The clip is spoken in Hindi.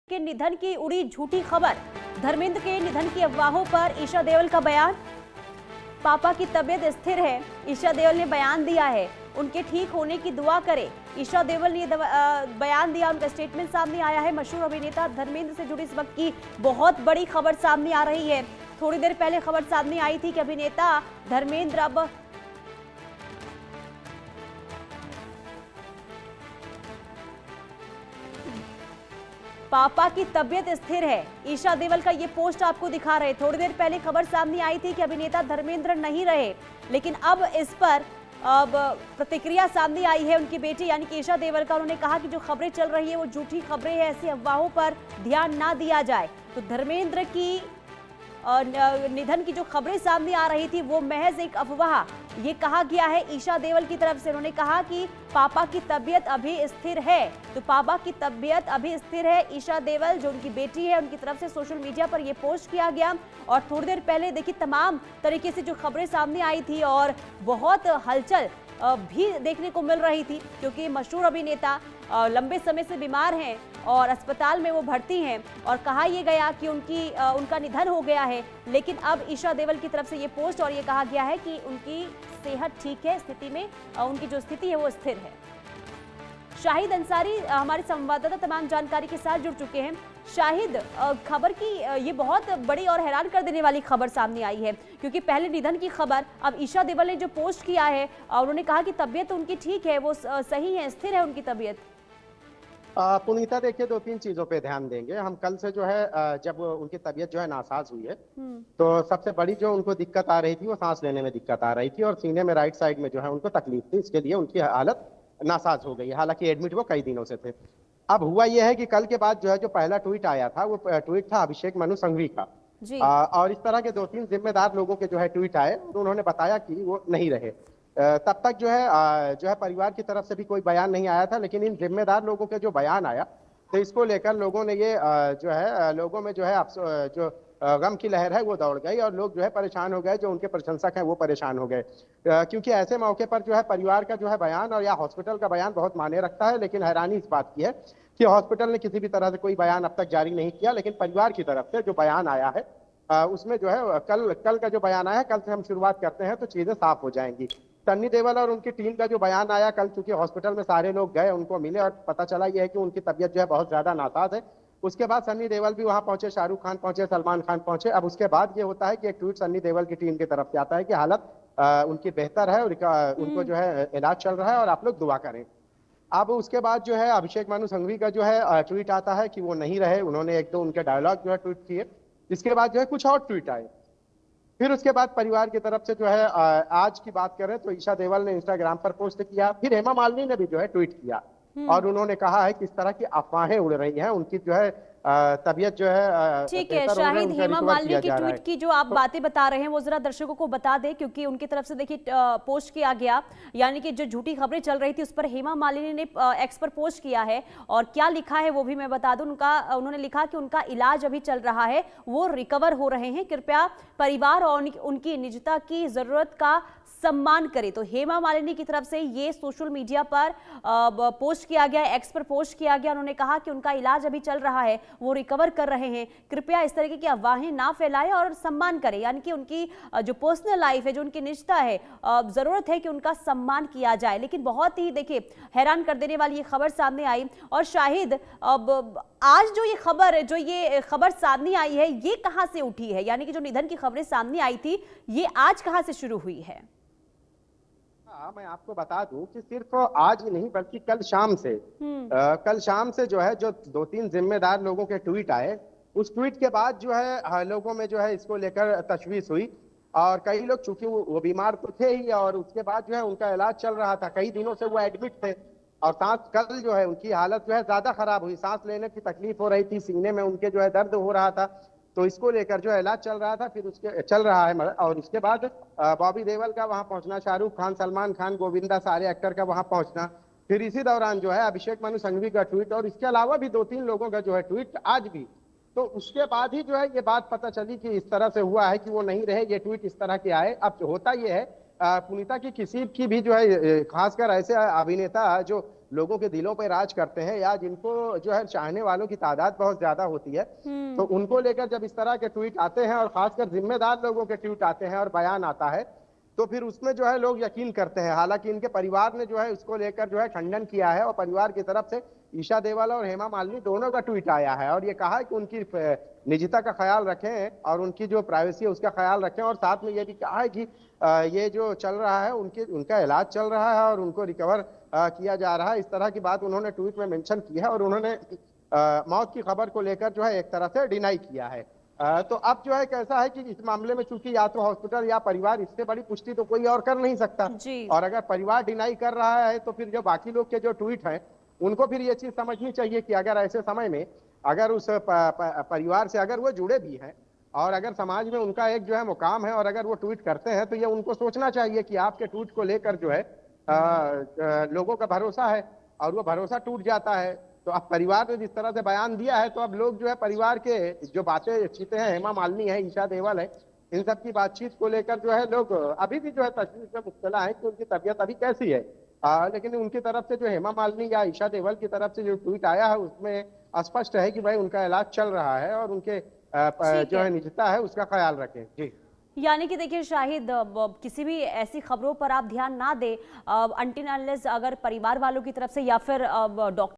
के निधन की उड़ी झूठी खबर। धर्मेंद्र के निधन की अफवाहों पर ईशा देओल का बयान। पापा की तबीयत स्थिर है, ईशा देओल ने बयान दिया है। उनके ठीक होने की दुआ करें, ईशा देओल ने बयान दिया। उनका स्टेटमेंट सामने आया है। मशहूर अभिनेता धर्मेंद्र से जुड़ी इस वक्त की बहुत बड़ी खबर सामने आ रही है। थोड़ी देर पहले खबर सामने आई थी कि अभिनेता धर्मेंद्र अब पापा की तबीयत स्थिर है। ईशा देओल का ये पोस्ट आपको दिखा रहे। थोड़ी देर पहले खबर सामने आई थी कि अभिनेता धर्मेंद्र नहीं रहे, लेकिन अब इस पर प्रतिक्रिया सामने आई है उनकी बेटी यानी कि ईशा देओल का। उन्होंने कहा कि जो खबरें चल रही है वो झूठी खबरें हैं, ऐसी अफवाहों पर ध्यान ना दिया जाए। तो धर्मेंद्र की निधन की जो खबरें सामने आ रही थी वो महज एक अफवाह, ये कहा गया है ईशा देओल की तरफ से। उन्होंने कहा कि पापा की तबीयत अभी स्थिर है, तो पापा की तबीयत अभी स्थिर है। ईशा देओल जो उनकी बेटी है, उनकी तरफ से सोशल मीडिया पर ये पोस्ट किया गया। और थोड़ी देर पहले देखिए तमाम तरीके से जो खबरें सामने आई थी और बहुत हलचल भी देखने को मिल रही थी, क्योंकि मशहूर अभिनेता लंबे समय से बीमार हैं और अस्पताल में वो भर्ती हैं और कहा यह गया कि उनका निधन हो गया है। लेकिन अब ईशा देओल की तरफ से ये पोस्ट और ये कहा गया है कि उनकी सेहत ठीक है, स्थिति में उनकी जो स्थिति है वो स्थिर है। शाहिद अंसारी हमारे संवाददाता तमाम जानकारी के साथ जुड़ चुके हैं। शाहिद, खबर की ये बहुत बड़ी और हैरान कर देने वाली खबर सामने आई है, क्योंकि पहले निधन की खबर, अब ईशा देओल ने जो पोस्ट किया है उन्होंने कहा कि तबीयत उनकी ठीक है, वो सही है, स्थिर है उनकी तबीयत। पुनीता, देखिए दो तीन चीजों पे ध्यान देंगे हम। कल से जो है जब उनकी तबीयत जो है नासाज हुई है, तो सबसे बड़ी जो उनको दिक्कत आ रही थी वो सांस लेने में दिक्कत आ रही थी और सीने में राइट साइड में जो है उनको तकलीफ थी। इसके लिए उनकी हालत नासाज हो गई। हालांकि एडमिट वो कई दिनों से थे। अब हुआ यह है कि कल के बाद जो है जो पहला ट्वीट आया था वो ट्वीट था अभिषेक मनु संघवी का। और इस तरह के दो तीन जिम्मेदार लोगों के जो है ट्वीट आए और उन्होंने बताया कि वो नहीं रहे। तब तक जो है परिवार की तरफ से भी कोई बयान नहीं आया था, लेकिन इन जिम्मेदार लोगों के जो बयान आया तो इसको लेकर लोगों ने ये जो है लोगों में जो है जो गम की लहर है वो दौड़ गई और लोग जो है परेशान हो गए। जो उनके प्रशंसक हैं वो परेशान हो गए, क्योंकि ऐसे मौके पर जो है परिवार का जो है बयान और या हॉस्पिटल का बयान बहुत मायने रखता है। लेकिन हैरानी इस बात की है कि हॉस्पिटल ने किसी भी तरह से कोई बयान अब तक जारी नहीं किया, लेकिन परिवार की तरफ से जो बयान आया है उसमें जो है कल का जो बयान आया है, कल से हम शुरुआत करते हैं तो चीजें साफ हो जाएंगी। सन्नी देओल और उनकी टीम का जो बयान आया कल, चूंकि हॉस्पिटल में सारे लोग गए, उनको मिले और पता चला यह है कि उनकी तबीयत जो है बहुत ज्यादा नासाज है। उसके बाद सन्नी देओल भी वहां पहुंचे, शाहरुख खान पहुंचे, सलमान खान पहुंचे। अब उसके बाद ये होता है कि एक ट्वीट सन्नी देओल की टीम की तरफ से आता है कि हालत उनकी बेहतर है और उनको जो है इलाज चल रहा है और आप लोग दुआ करें। अब उसके बाद जो है अभिषेक मनु संघवी का जो है ट्वीट आता है कि वो नहीं रहे। उन्होंने एक दो उनके डायलॉग जो है ट्वीट किए। इसके बाद जो है कुछ और ट्वीट आए। फिर उसके बाद परिवार की तरफ से जो है आज की बात करें तो ईशा देओल ने इंस्टाग्राम पर पोस्ट किया। फिर हेमा मालिनी ने भी जो है ट्वीट किया और उन्होंने कहा है कि इस तरह की अफवाहें उड़ रही हैं, उनकी जो है तबीयत जो है ठीक है। शाहिद, हेमा मालिनी की ट्वीट की जो आप बातें बता रहे हैं वो जरा दर्शकों को बता दें, क्योंकि उनकी तरफ से देखिए पोस्ट किया गया, यानी कि जो झूठी खबरें चल रही थी उस पर हेमा मालिनी ने एक्स पर पोस्ट किया है। और क्या लिखा है वो भी मैं बता दूं। उन्होंने लिखा कि उनका इलाज अभी चल रहा है, वो रिकवर हो रहे हैं, कृपया परिवार और उनकी निजता की जरूरत का सम्मान करें। तो हेमा मालिनी की तरफ से ये सोशल मीडिया पर पोस्ट किया गया, एक्स पर पोस्ट किया गया। उन्होंने कहा कि उनका इलाज अभी चल रहा है, वो रिकवर कर रहे हैं, कृपया इस तरीके की अफवाहें ना फैलाएं और सम्मान करें। यानी कि उनकी जो पर्सनल लाइफ है, जो उनकी निजता है, जरूरत है कि उनका सम्मान किया जाए। लेकिन बहुत ही देखिए हैरान कर देने वाली ये खबर सामने आई। और शाहिद, अब आज जो ये खबर सामने आई है, ये कहां से उठी है? यानी कि जो निधन की खबरें सामने आई थी ये आज कहां से शुरू हुई है? मैं आपको बता दूं कि सिर्फ आज ही नहीं बल्कि कल शाम से जो है जो दो तीन जिम्मेदार लोगों के ट्वीट आए, उस ट्वीट के बाद जो है लोगों में जो है इसको लेकर तशवीश हुई। और कई लोग, चूंकि वो बीमार तो थे ही और उसके बाद जो है उनका इलाज चल रहा था, कई दिनों से वो एडमिट थे और कल जो है उनकी हालत जो है ज्यादा खराब हुई, सांस लेने की तकलीफ हो रही थी, सीने में उनके जो है दर्द हो रहा था, तो इसको लेकर जो है इलाज चल रहा था। फिर उसके चल रहा है और उसके बाद बॉबी देओल का वहां पहुंचना, शाहरुख खान, सलमान खान, गोविंदा, सारे एक्टर का वहां पहुंचना, फिर इसी दौरान जो है अभिषेक मनु संघवी का ट्वीट और इसके अलावा भी दो तीन लोगों का जो है ट्वीट आज भी। तो उसके बाद ही जो है ये बात पता चली कि इस तरह से हुआ है कि वो नहीं रहे, ये ट्वीट इस तरह के आए। अब होता ये है पुनीता की किसी की भी जो है खासकर ऐसे अभिनेता जो लोगों के दिलों पे राज करते हैं या जिनको जो है चाहने वालों की तादाद बहुत ज्यादा होती है, तो उनको लेकर जब इस तरह के ट्वीट आते हैं और खासकर जिम्मेदार लोगों के ट्वीट आते हैं और बयान आता है, तो फिर उसमें जो है लोग यकीन करते हैं। हालांकि इनके परिवार ने जो है इसको लेकर जो है खंडन किया है और परिवार की तरफ से ईशा देवल और हेमा मालिनी दोनों का ट्वीट आया है और ये कहा है कि उनकी निजता का ख्याल रखें और उनकी जो प्राइवेसी है उसका ख्याल रखें, और साथ में ये भी कहा है कि ये जो चल रहा है उनका इलाज चल रहा है और उनको रिकवर किया जा रहा है। इस तरह की बात उन्होंने ट्वीट में मेंशन की है और उन्होंने मौत की खबर को लेकर जो है एक तरह से डिनाई किया है। तो अब जो है कैसा है कि इस मामले में चूंकि या तो हॉस्पिटल या परिवार, इससे बड़ी पुष्टि तो कोई और कर नहीं सकता, जी। और अगर परिवार डिनाई कर रहा है तो फिर जो बाकी लोग के जो ट्वीट हैं उनको फिर ये चीज समझनी चाहिए कि अगर ऐसे समय में अगर उस परिवार से अगर वो जुड़े भी हैं और अगर समाज में उनका एक जो है मुकाम है और अगर वो ट्वीट करते हैं तो ये उनको सोचना चाहिए कि आपके ट्वीट को लेकर जो है लोगों का भरोसा है और वो भरोसा टूट जाता है। तो अब परिवार ने जिस तरह से बयान दिया है तो अब लोग जो है परिवार के जो बातें चीतें हैं, हेमा मालिनी है, ईशा देवल है, इन सब की बातचीत को लेकर जो है लोग अभी भी जो है तशवीश में मुब्तला है कि उनकी तबीयत अभी कैसी है। लेकिन उनकी तरफ से जो हेमा मालिनी या ईशा देवल की तरफ से जो ट्वीट आया है उसमें स्पष्ट है कि भाई उनका इलाज चल रहा है और उनके जो है निजता है उसका ख्याल रखें। जी, यानी कि देखिए शाहिद, किसी भी ऐसी खबरों पर आप ध्यान ना दें अनटिल अनलेस अगर परिवार वालों की तरफ से या फिर डॉक्टर